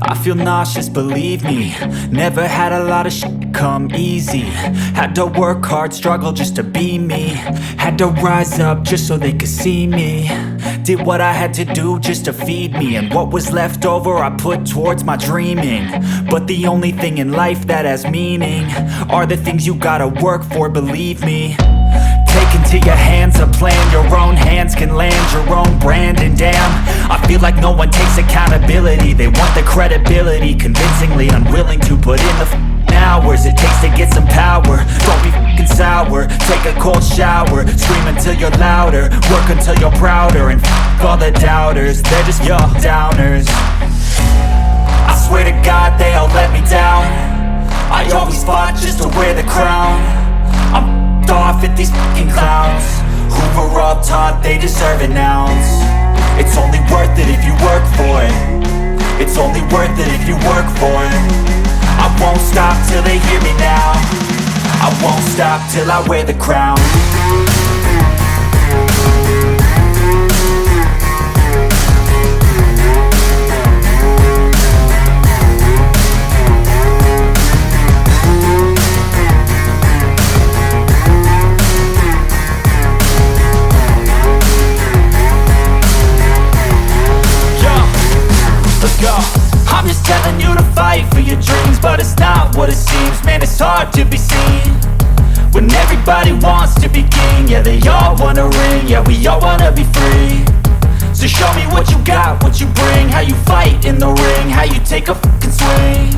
I feel nauseous, believe me. Never had a lot of shit come easy. Had to work hard, struggle just to be me. Had to rise up just so they could see me. Did what I had to do just to feed me. And what was left over I put towards my dreaming. But the only thing in life that has meaning are the things you gotta work for, believe me. Take into your hands a plan. Your own hands can land your own brand. And damn, I feel like no one takes accountability. They want the credibility, convincingly unwilling to put in the hours it takes to get some power. Don't be f***ing sour. Take a cold shower. Scream until you're louder. Work until you're prouder. And f*** all the doubters, they're just your downers. I swear to God they all let me down. I always fought just to wear the crown. I'm off at these fucking clowns who were all taught they deserve an ounce. It's only worth it if you work for it. It's only worth it if you work for it. I won't stop till they hear me now. I won't stop till I wear the crown. I'm just telling you to fight for your dreams, but it's not what it seems. Man, it's hard to be seen when everybody wants to be king. Yeah, they all wanna ring, yeah, we all wanna be free. So show me what you got, what you bring, how you fight in the ring, how you take a fucking swing.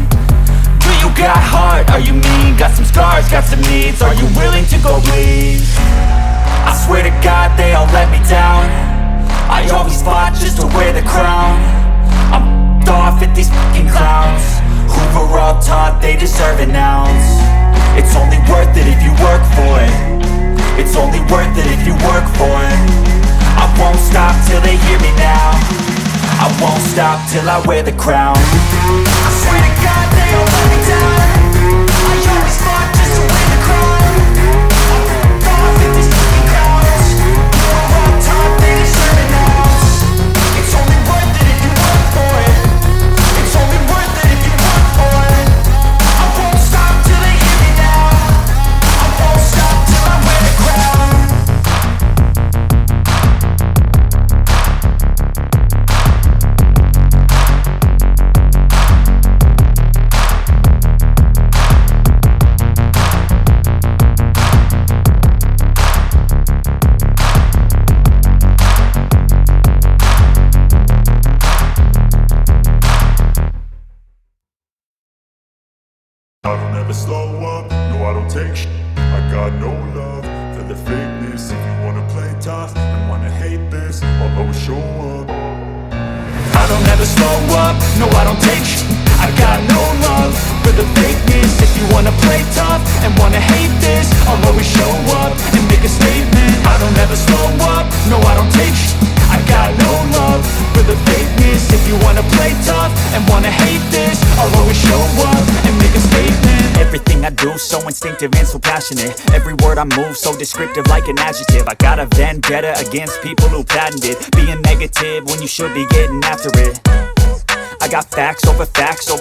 Do you got heart, are you mean? Got some scars, got some needs, are you willing to go bleed? I swear to God they all let me down. I always fought just to wear the crown. I'm off at these fucking clowns who were all taught they deserve an ounce. It's only worth it if you work for it. It's only worth it if you work for it. I won't stop till they hear me now. I won't stop till I wear the crown. I swear to God they all let me down. I always fought just to wear the crown. I'm off at these fucking clowns who were all taught they deserve an ounce. It's only worth it if you work for it. It's only worth it if you work for it. I won't stop till they hear me now. I won't stop till I wear the crown. I don't ever slow up, no I don't take shit. I got no love for the fakeness. If you wanna play tough and wanna hate this, I'll always show up. I don't ever slow up, no I don't take shit. I got no love for the fakeness. If you wanna play tough and wanna hate this, I'll always show up and make a statement. I don't ever slow up, no I don't take shit. I got no love for the fakeness. If you wanna play tough and wanna hate this, I'll always show up and make a statement. Everything I do so instinctive and so passionate. Every word I move so descriptive like an adjective. I got a vendetta against people who patented being negative when you should be getting after it. I got facts over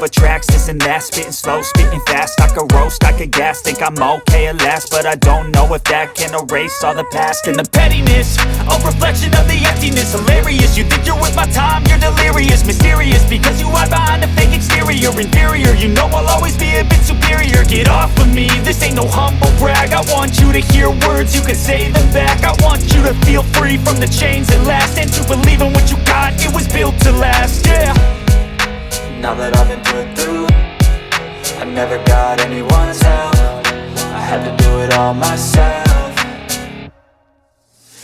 tracks, this and that. Spitting slow, spitting fast, I could roast, I could gas. Think I'm okay at last, but I don't know if that can erase all the past. And the pettiness, a reflection of the emptiness. Hilarious, you think you're worth my time, you're delirious. Mysterious, because you hide behind a fake exterior. Inferior, you know I'll always be a bit superior. Get off of me, this ain't no humble brag. I want you to hear words, you can say them back. I want you to feel free from the chains that last, and to believe in what you got, it was built to last, yeah. Now that I've been put through, I never got anyone's help. I had to do it all myself.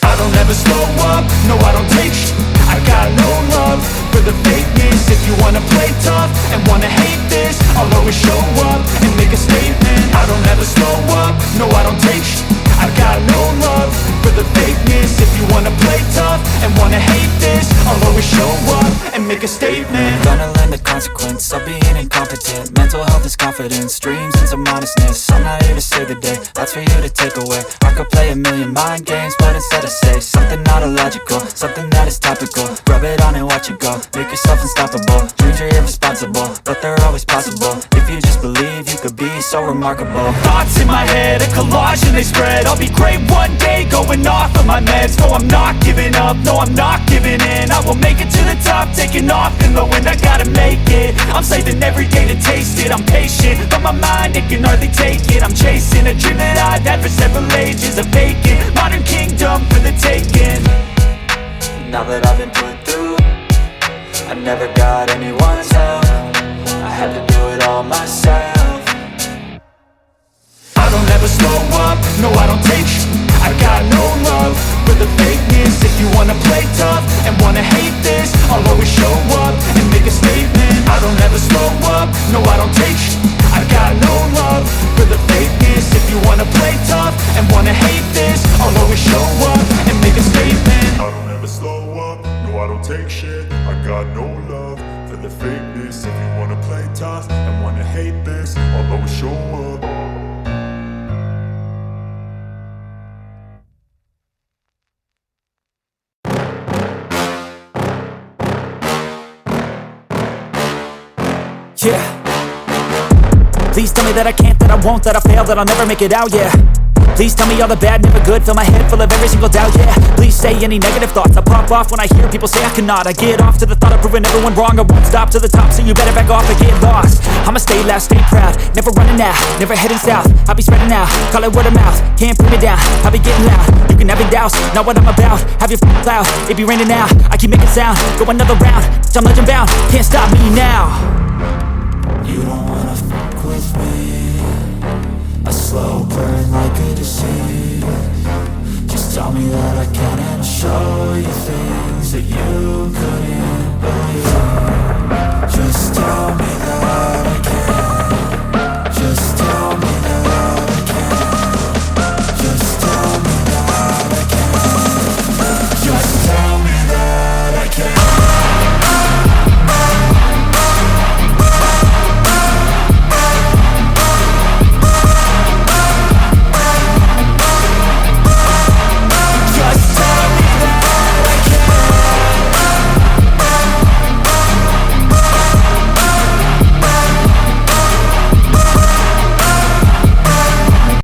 I don't ever slow up, no I don't take shit. I got no love for the fakeness. If you wanna play tough and wanna hate this, I'll always show up and make a statement. I don't ever slow up, no I don't take shit. I got no love for the fakeness. If you wanna play tough and wanna hate this, I'll always show up and make a statement. Gonna learn the consequence of being incompetent. Mental health is confidence, dreams and some honestness. I'm not here to save the day, that's for you to take away. I could play a million mind games, but instead I say something not illogical, something that is topical. Rub it on and watch it go, make yourself unstoppable. Dreams are irresponsible, they're always possible. If you just believe, you could be so remarkable. Thoughts in my head, a collage and they spread. I'll be great one day, going off of my meds. No, I'm not giving up, no, I'm not giving in. I will make it to the top, taking off in the wind. I gotta make it, I'm saving every day to taste it. I'm patient, but my mind, it can hardly take it. I'm chasing a dream that I've had for several ages. A vacant, modern kingdom for the taking. Now that I've been put through, I never got anyone's help. I had to do it all myself. I don't ever slow up, no I don't take sh**. I got no love for the fakeness. If you wanna play tough and wanna hate this, I'll always show up and make a statement. I don't ever slow up, no I don't take sh**. I got no love for the fakeness. If you wanna play tough and wanna hate this, I'll always show up and make a statement. I don't ever slow up, no I don't take shit. I got no love for the fakeness. If you wanna play tough and wanna hate this, I'll always show up. Yeah. Please tell me that I can't, that I won't, that I fail, that I'll never make it out, yeah. Please tell me all the bad, never good. Fill my head full of every single doubt, yeah. Please say any negative thoughts. I pop off when I hear people say I cannot. I get off to the thought of proving everyone wrong. I won't stop to the top, so you better back off and get lost. I'ma stay loud, stay proud, never running out, never heading south. I'll be spreading out, call it word of mouth. Can't put me down, I'll be getting loud. You can have your doubts, not what I'm about. Have your f***ing cloud, it be raining now, I keep making sound. Go another round, I'm legend bound. Can't stop